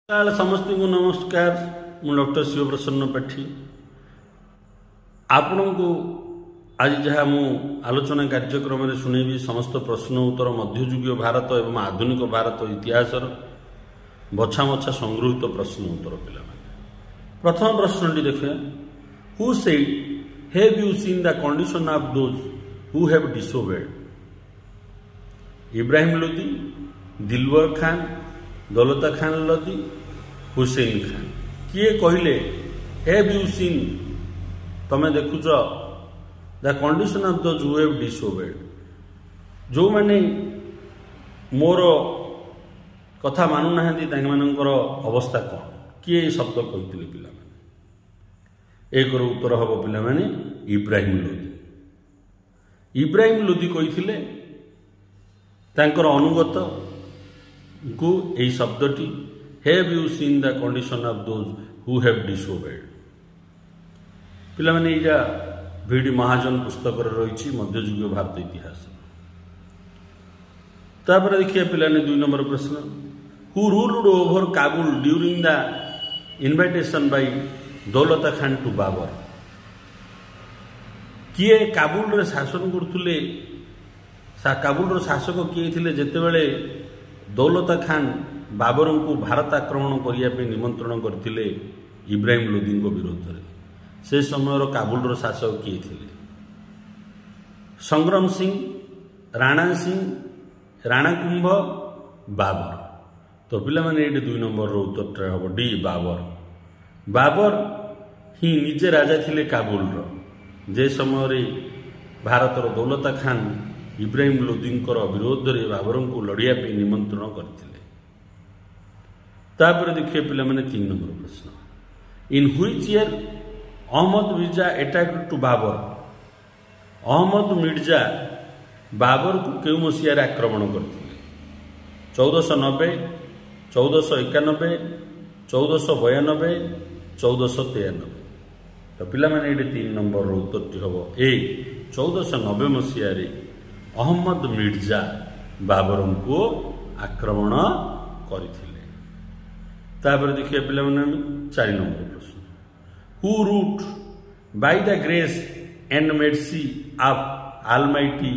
समस्त को नमस्कार। मु डॉक्टर शिव प्रसन्न पाठी आपण को आज जहाँ मु आलोचना कार्यक्रम में शुणेबी समस्त प्रश्न उत्तर मध्ययुगीय भारत एवं आधुनिक भारत इतिहास बछा बछा संगृहित प्रश्न उत्तर पिला। प्रथम प्रश्न देखे, who said have you seen the condition of those who have disobeyed? Ibrahim Lodi, Dilawar Khan, दौलता खान लोदी, हुसैन खान। किए कहले हैव यू सीन, तमें देखुच the condition of those who have disobeyed? जो माने मोर कथा मानु नाहंती तांकर अवस्था कौन? किए शब्द कहते पिला? एक उत्तर हम पिला इब्राहिम लोदी। इब्राहिम लोदी कहते तांकर अनुगत को यही शब्दटी have you seen the condition of those who have disobeyed? पिला माने एटा वीडी महाजन पुस्तक रही मध्ययुगीय भारत इतिहास। तापर देखिए पिला ने 2 नंबर प्रश्न, who ruled over Kabul during the invitation by Daulat Khan to Babur? किए काबुल रे शासन करथुले? काबुल शासक किए थिले जेतेबेले दौलता खान बाबर को भारत आक्रमण करने निमंत्रण करते इब्राहिम लोदी विरोध में? से समय काबुल शासक किए थिले? संग्राम सिंह, राणा कुंभ, बाबर। तो पिला माने ये 2 नंबर उत्तर हम डी बाबर। बाबर ही निजे राजा थिले काबुल जे समय भारत दौलता खान इब्राहिम लोदी विरोध में बाबर को लड़िया निमंत्रण करते। तापर देखिए पिला माने 3 नंबर प्रश्न, in which year Ahmad Mirza attacked to Babur? Ahmad Mirza Babur को क्यों मसीह आक्रमण करते? 1490, 1491, 1492, 1493? तो पिला माने ये 3 नंबर उत्तर हम ए 1490 मसीह अहमद मिर्जा बाबर को आक्रमण करथिले। तापर देखिए पिला माने 4 नंबर प्रश्न, who wrote by the grace and mercy of almighty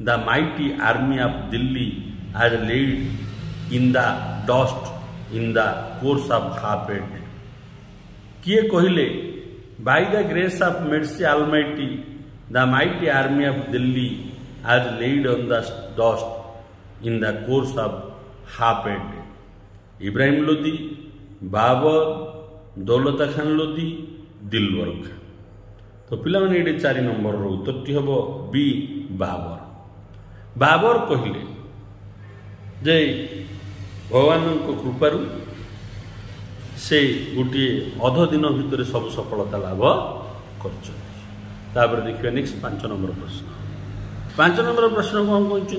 the mighty army of Delhi as laid in the dust in the course of half a day? किए कहले by the grace of mercy almighty the mighty army of Delhi as laid on the dust in the course of half a day? Ibrahim Lodi, Babur, Daulat Khan Lodi, Dilawar Khan. तो पिला माने ये 4 number उत्तर हम B Babar. Babar कहले जे भगवान को कृपारू से गोटे अध दिन भितर सब सफलता लाभ कर। देखिए नेक्स्ट 5 नंबर प्रश्न। 5 नंबर प्रश्न कौन कहते,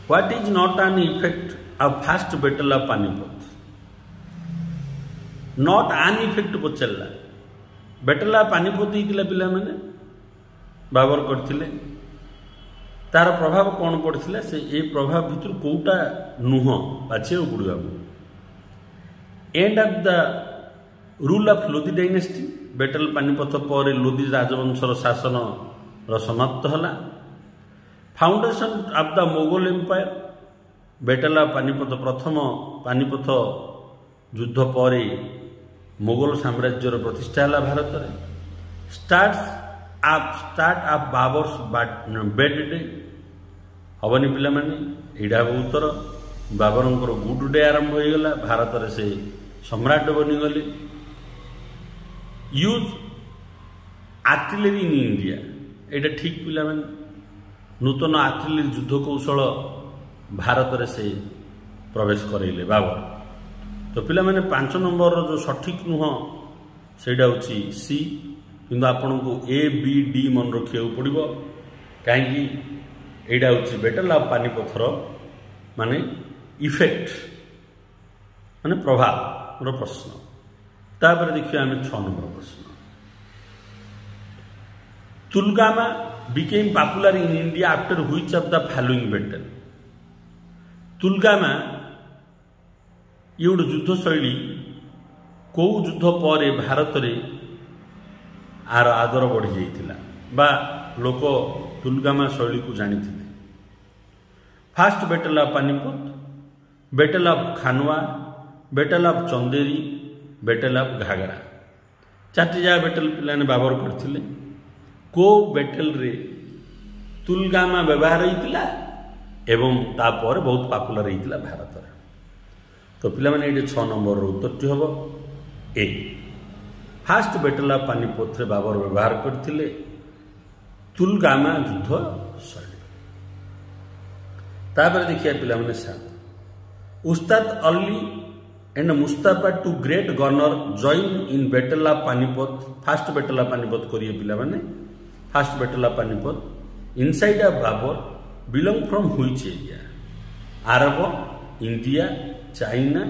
what is not an effect of first battle of Panipat? Not an effect पचारा बैटल ऑफ पानीपत होता पिला माने बाबर करथिले, तार प्रभाव कौन पड़ता? से ए प्रभाव भितर कोटा नुह बाछे गुड़िया end of the rule of Lodi dynasty? Battle Panipat पर लोदी राजवंशर शासन समाप्त होला। Foundation of the Mughal empire? Battle of Panipat प्रथम पानीपत युद्ध पर मोगल साम्राज्यर प्रतिष्ठा है भारत में। Start of Babur's bad day हबनी पिला माने एडा उत्तर। बाबर गुड डे आरंभ हो गला, भारत में से सम्राट बनीगले। यूज आर्टिलरी इन इंडिया, एटा ठीक पिला माने नूतन आर्टिलरी युद्ध कौशल भारत में से प्रवेश करेले बाबर। तो पिला माने 5 नंबर जो सठिक नुह सेटा होची सी, किंतु आपन को ए बी डी मन रखिया पड़ो कहीं एटा होची बैटल ऑफ पानीपथर माने इफेक्ट माने प्रभाव प्रश्न। तापर देखिए आम 6 नंबर प्रश्न, tulughma became popular in India after which of the following battle? Tulughma ये गोटे युद्ध शैली कौ युद्ध पर भारत में आर आदर बढ़ी जाइथिला बा लोक तुलगामा शैली को जानी थे। First battle of Panipat, battle of Khanwa, battle of Chanderi, battle of Ghaghra, चार जगह बैटल पे बाबर करथिले। को बैटल रे तुलगामा व्यवहार होइतिला एवं तापर बहुत पॉपुलर होइतिला भारत रे। तो पिला माने ये 6 नंबर उत्तरटी हम ए। फास्ट बैटल ऑफ पानीपत रे बाबर व्यवहार करथिले तुलगामा युद्ध शैली। तापर देखिए पिला माने 7 Ustad Ali and Mustafa two great gunner join in battle of Panipat. First battle of Panipat करिए पिला माने। First battle of Panipat inside of Babur belong from which area? Arab, India, China,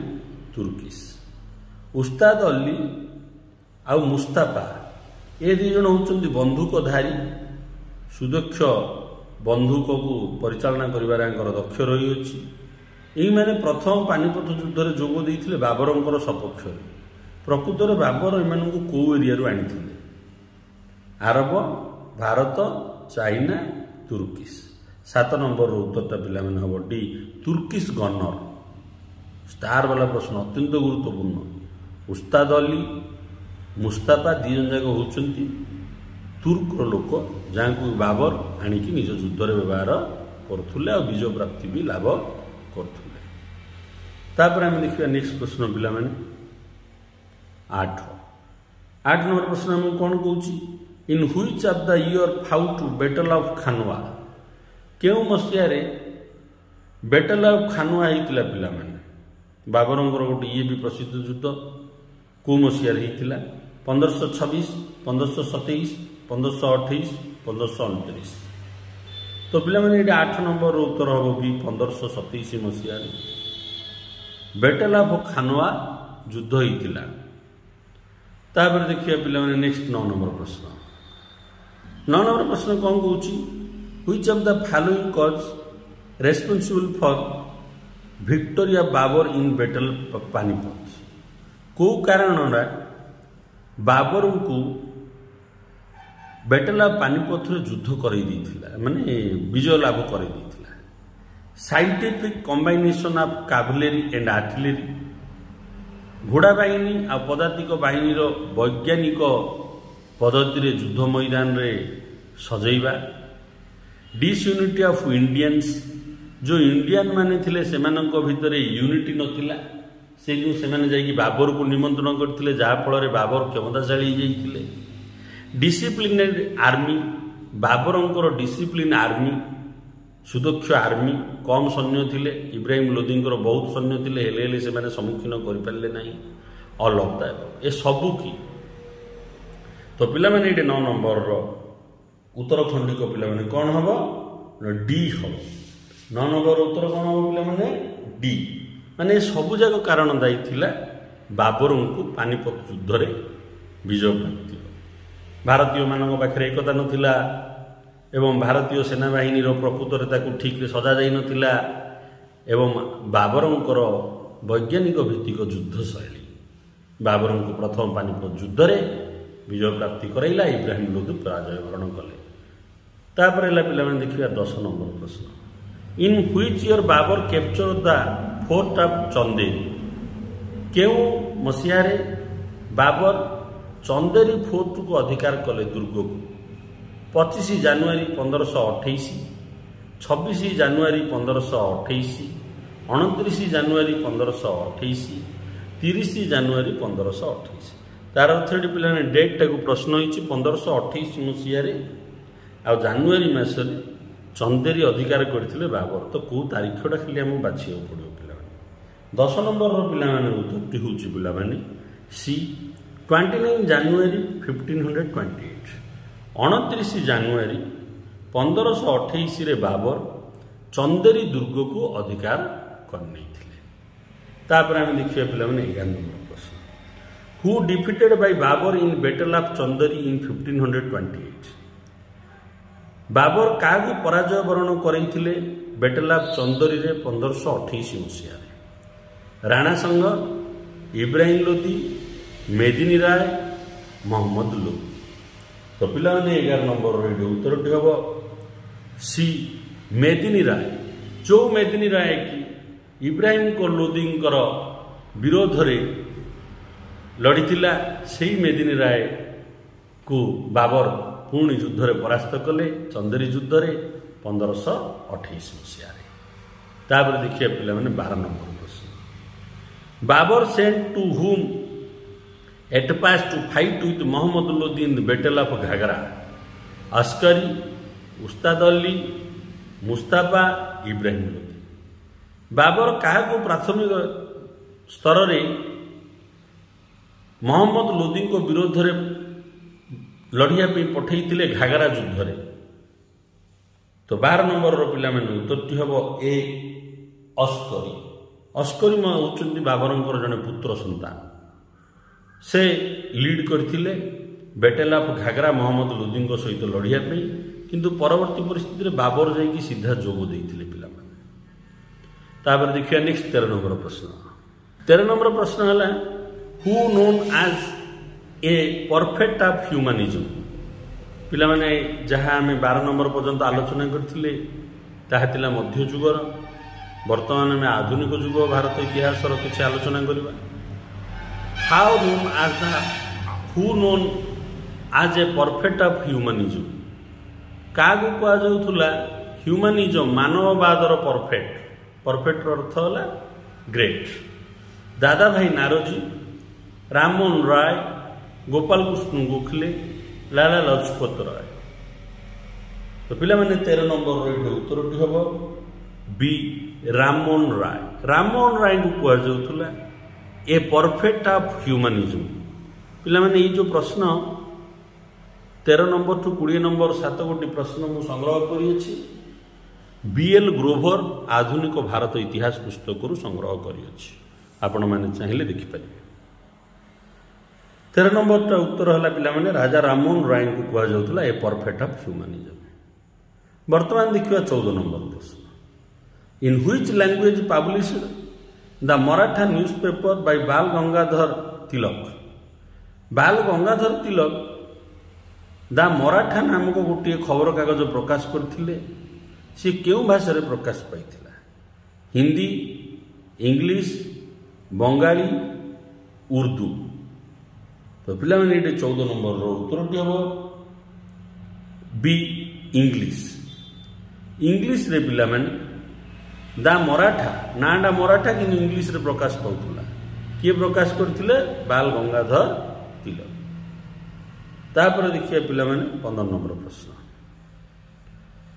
Turkish. Ustad Ali आउ मुस्ताफा ये दी जन होचंदी बंदूकधारी, सुदक्ष बंदूक को परिचालना करिबार दक्ष रही अछि। यही माने प्रथम पानीपत युद्ध रे जोग देइथिले बाबरंकर सपक्ष रे। प्रकृत रे बाबर एमानकु को एरिया रु आनिथिले? अरब, भारत, चाइना, तुर्किश। 7 नंबर उत्तरटा पिला माने हबो डी तुर्किश गनर। स्टार वाला प्रश्न अत्यंत गुरुत्वपूर्ण। उस्ताद अली मुस्ताफा दी जन जाक होचंती तुर्कर लोक जहाँ को बाबर आनिकी निज युद्ध रे व्यवहार करथुले और विजय प्राप्ति भी लाभ करथुले। तापर हम देखिए नेक्स्ट प्रश्न पिला माने 8 नंबर प्रश्न हम कौन कहूची? In which of the year fought battle of Khanwa? केउ मसिया रे बैटल ऑफ खानवा होइतिला पिला माने? बाबरंकर गोटे ये भी प्रसिद्ध युद्ध को मसिया रे होइतिला? 1526, 1527, 1528, 1529। तो पिला माने ये 8 नंबर उत्तर हम भी 1527 मसिया बैटल ऑफ खानवा युद्ध होइतिला। तापर देखिए पिला माने नेक्स्ट 9 नंबर प्रश्न। 9 नंबर प्रश्न कौन कहूची? Which of the following cause responsible for victory of Babur in battle of Panipat? को कारण बाबर को बैटल ऑफ पानीपत रे युद्ध करई दिथिला माने विजय लाभ करई दिथिला? Scientific combination of cavalry and artillery, घोड़ा बाहिनी आ पदातिक बाहिनी रो वैज्ञानिक पद्धति रे युद्ध मैदान रे सजैबा, डिसयूनिटी ऑफ इंडियंस, जो इंडियन माने थिले सेमानंक भितरे यूनिटी नथिला, से जो सेमाने जाई बाबर को निमंत्रण करथिले जहा फल रे बाबर क्षमताशाली जाइथिले। डिसिप्लिनेड आर्मी, बाबरंकर डिसिप्लिन आर्मी, सुदक्ष आर्मी, कम सैन्य थिले। इब्राहिम लोदींकर बहुत सैन्य थिले हेले हेले से माने सम्मुखीन करि पारले नाही। ऑल ऑफ दैट ए सबु की तो पिला माने ये 9 नंबर रो उत्तरखंडी को पिला माने कौन हबो? डी हबो। 9 नंबर उत्तर कौन हबो पिला माने? डी। माने सबु जाक कारण दायी थिला बाबर को पानीपत युद्ध रे विजय प्राप्ति। भारतीय मानक पाखरे एकता नथिला एवं भारतीय सेनाबाहिनी रो प्रकृत रे ताकू ठीक रे सजा जाई नथिला एवं बाबरंकर वैज्ञानिक भित्तिक युद्ध शैली बाबर को प्रथम पानीपत युद्ध रे विजय प्राप्ति कराइला। इब्राहिम लोदी पराजय वरण कले। तापर एला पिला माने देखिबा 10 नंबर प्रश्न। In which year Babur capture the fort of Chanderi? केउ मसिया रे बाबर चंदेरी फोर्ट को अधिकार कले दुर्ग को? 25 जनवरी 1528, 26 जनवरी 1528, 29 जनवरी 1528, 30 जनवरी 1528। तार अर्थ पिलाने डेट टाक प्रश्न होइछि 1528 मसीह आ जानुआरी मासरे चंदेरी अधिकार करथिले बाबर। तो को तारीखटा खाली हम बाछियो पड़ियो पिला माने। 10 नंबर रो पिला माने उत्तरटी होउछि पिला माने सी 29 जनवरी 1528। 29 जनवरी 1528 रे बाबर चंदेरी दुर्ग को अधिकार करने थिले। तापर हम देखिए पिला माने 11 नंबर प्रश्न। Who defeated by Babur in battle of Chanderi in 1528? Babur कागु पराजय वरण करैथिले बैटल ऑफ चंदेरी रे 1528 मसीह? राणा संघ, इब्राहिम लोदी, मेदिनी राय, मोहम्मद लोदी। तो पिला 11 नंबर उत्तरटी हम सी मेदिनी राय। जो मेदिनी राय कि इब्राहिम लोदी विरोध में लड़ी से मेदिनी राय को बाबर पुणी युद्ध में परास्त कले चंदेरी युद्ध में 1528 मसीह। तापर देखिए पिला 12 नंबर प्रश्न। Babur sent to whom at pass to fight with Mohammad Lodi in the battle of Ghaghra? Askari, Ustad Ali, Mustafa, Ibrahim Lodi. Babar क्या प्राथमिक स्तर में मोहम्मद लोदी को विरोध में लड़िया पठे घाघरा युद्ध में? तो 12 नंबर पिला उत्तरटी हम ए अस्करी। अस्करी होती बाबर जड़े पुत्र सन्तान। से लीड करथिले बैटल ऑफ घाघरा मोहम्मद लोदी सहित लड़िया किंतु परवर्ती परिस्थिति में बाबर जाइए सीधा जोग देते पिला। देखिए नेक्स्ट 13 नंबर प्रश्न। 13 नंबर प्रश्न है who known as a perfect of humanism? पिला माने जहाँ आम 12 नंबर पर्यंत आलोचना करथिले ताहा तिला मध्य जुगर। वर्तमान में आधुनिक जुग भारत इतिहास किसी आलोचना करवा। How known as the who known as a perfect of humanism? क्या कहुला ह्यूमनिज्म मानववादर परफेक्ट। परफेक्ट अर्थ है ग्रेट। दादा भाई नारोजी, राममोहन राय, गोपाल कृष्ण गोखले, लाला लजपत राय। तो पिला 13 नंबर उत्तरटी हम बी राममोहन राय। राममोहन राय को कहुला ए परफेक्ट ऑफ ह्यूमनिज्म। पिला ये जो प्रश्न 13 नंबर टू 20 नंबर 7 गोटी प्रश्न मु संग्रह करी BL ग्रोवर आधुनिक भारत इतिहास पुस्तक संग्रह करी आपण मैंने चाहिए देखिपारे। 13 नंबर उत्तर है पिला राजा राममोहन राय को कहुला ए परफेक्ट ऑफ ह्यूमनिज्म। वर्तमान देखिए 14 नंबर प्रश्न। In which language published the Maratha newspaper by Bal Gangadhar तिलक? बाल गंगाधर तिलक द मराठा नामक गोटे खबर कागज प्रकाश करथिले। सी क्यों भाषा रे प्रकाश पाइथिला? हिंदी, इंग्लिश, बंगाली, उर्दू? तो पिला 14 नंबर उत्तरटी हम बी इंग्लिश। इंग्लिश रे पिला द मराठा नाडा मराठा कि इंग्लिश रे प्रकाश पाउथुला। किए प्रकाश करथिले? बाल गंगाधर तिलक। तापर देखिए पिला 15 नंबर प्रश्न।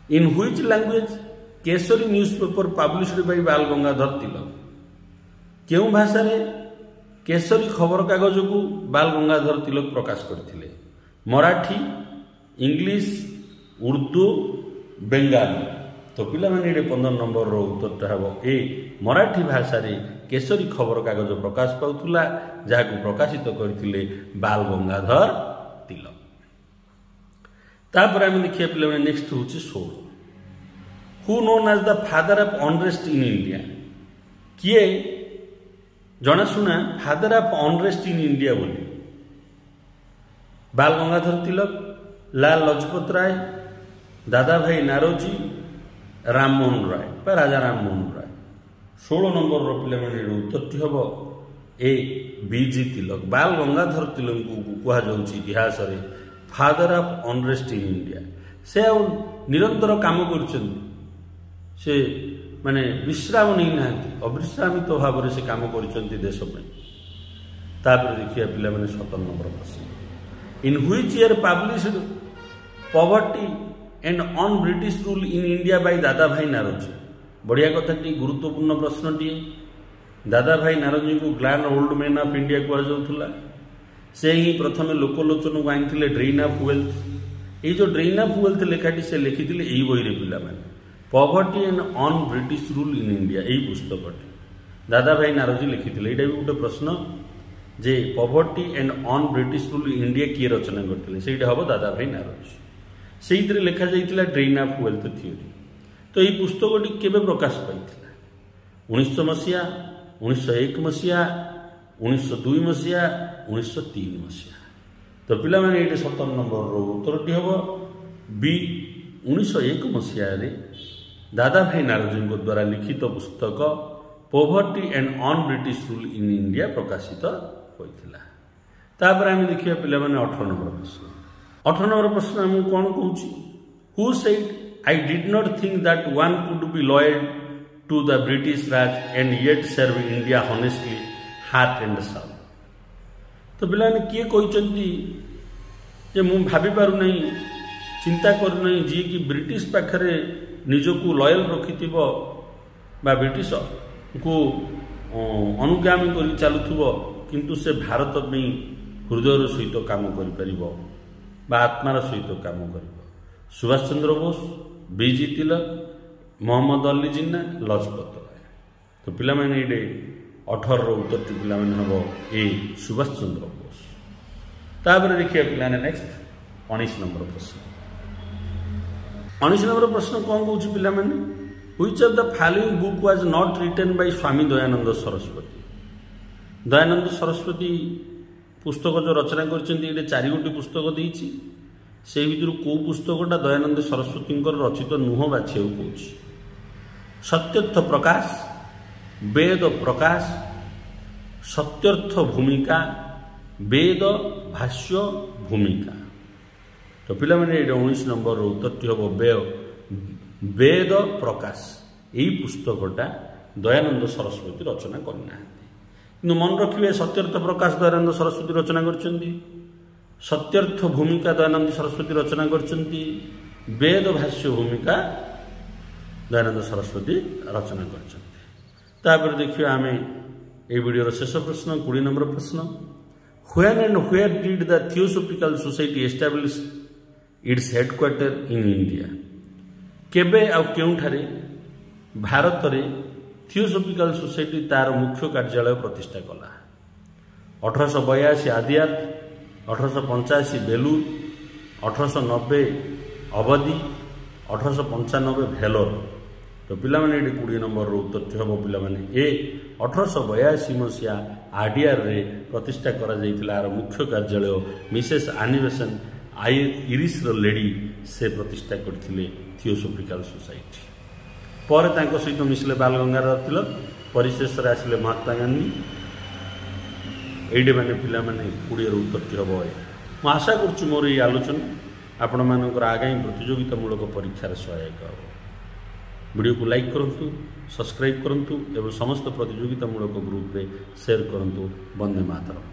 In which language Kesari newspaper published by Bal Gangadhar तिलक? क्यों भाषा रे केसरी खबर कागज को बाल गंगाधर तिलक प्रकाश करथिले? Marathi, English, Urdu, Bengali? तो पिला 15 नंबर उत्तरटा हम ए मराठी भाषा रे केसरी खबर कागज प्रकाश पाउथुला जहाँ प्रकाशित करथिले बाल गंगाधर तिलक। तापर आम देखिए पिला नेक्स्ट हूँ 16। Who known as the father of unrest in India? किए जनाशुना father of unrest in India बोली? बाल गंगाधर तिलक, लाल लजपत राय, दादा भाई नारोजी, राममोहन राय बा राजा राममोहन राय? 16 नंबर पिला उत्तरटी हम ए बीजी तिलक। बाल गंगाधर तिलक को कहुच्छी इतिहास रे father of unrest in India. से निरंतर काम कर माने विश्राम नहीं ना अविश्रामित भाव से काम कर देश। देखिए पिला 17 नंबर प्रश्न। In which year published poverty and un-British rule in India by दादा भाई नारोजी? बढ़िया कथा टी गुरुत्वपूर्ण प्रश्न टी। दादा भाई नारोजी को grand old man of India कहुला। से ही प्रथम लोकलोचन को आनी ड्रेन ऑफ वेल्थ। ये जो ड्रेन ऑफ वेल्थ लेखाटी से लिखी यही बही पिला poverty and un-British rule in India यही पुस्तकटी दादा भाई नारोजी लिखी। यहाँ भी गोटे प्रश्न जे poverty and un-British rule in India किए रचना करते से हम दादा भाई नारोजी। से लिखा जाइए ड्रेन ऑफ वेल्थ थ्योरी। तो यही पुस्तकटी केबे प्रकाश पाई? 1900 मसीहा, 1901 मसीहा 1902 मसीहा 1903 मसीहा। तो पिलामाने ये 17 नंबर उत्तरटी हम बी 1901 मसीह दादा भाई नारोजी द्वारा लिखित पुस्तक poverty and un-British rule in India प्रकाशित होता। तापर आम देखिए पिला 18 नंबर प्रश्न। 18 नंबर प्रश्न आमको कौन कहूँ who said I did not think that one could be loyal to the British Raj and yet serve India honestly heart and soul. तो पिला किए कहते मु भाभी पारु नहीं चिंता करूना जी कि ब्रिटिश पाखरे निजको लॉयल रखि ब्रिटिश को अनुगामी कर चलुव किंतु से भारत में हृदय सहित काम कर आत्मार सहित काम कर सुभाष चंद्र बोस बीजी तिलक मोहम्मद अली जिन्ना लजपत राय। तो पिला 18 उत्तर पिला हम ए सुभाष चंद्र बोस। तापर देखिए पिला नेक्स्ट 19 नंबर प्रश्न। 19 नंबर प्रश्न कौन कौन पिला which of the following book was not written by Swami Dayanand Saraswati. Dayanand Saraswati पुस्तक जो रचना कर 4 गोटी पुस्तक देती से भर कौ पुस्तकटा दयानंद सरस्वती रचित नुह बाछा कौच सत्यर्थ प्रकाश वेद प्रकाश सत्यर्थ भूमिका वेद भाष्य भूमिका। तो पिला 19 नंबर उत्तरटी हम वेद प्रकाश यही पुस्तकटा दयानंद सरस्वती रचना करना कि मन रखिए सत्यर्थ प्रकाश दयानंद सरस्वती रचना कर सत्यर्थ भूमिका दयानंद सरस्वती रचना कर वेद भाष्य भूमिका दयानंद सरस्वती रचना कर। देखिए आम ये वीडियो शेष प्रश्न 20 नंबर प्रश्न। When and where did the theosophical society establish its headquarter in India. केबे आ केउठारे भारत में थियोसॉफिकल सोसाइटी तार मुख्य कार्यालय प्रतिष्ठा कला। 1882 आदियार 1885 बेलूर 1890 अवधि 1895 भेलोर। तो पिला 20 नंबर उत्तर हम पिला ए 1882 मसीहा आडियार रे प्रतिष्ठा करा जाइथिला मुख्य कार्यालय मिसेस आनिवेशन इरिस लेडी से प्रतिष्ठा करथिले थियोसॉफिकल सोसाइटी। पर सहित मिसले बाल गंगाधर तिलक परिशेष आसिले महात्मा गांधी। ये मैंने पिला 20 उत्तरटी हम मुझे आशा करुँ मोर ये आलोचना आपण मानकर आगामी प्रतियोगितामूलक परीक्षार सहायक हो। वीडियो को लाइक करंतु सब्सक्राइब करंतु एवं समस्त प्रतियोगितामूलक ग्रुप रे शेयर करंतु। वंदे मातरम।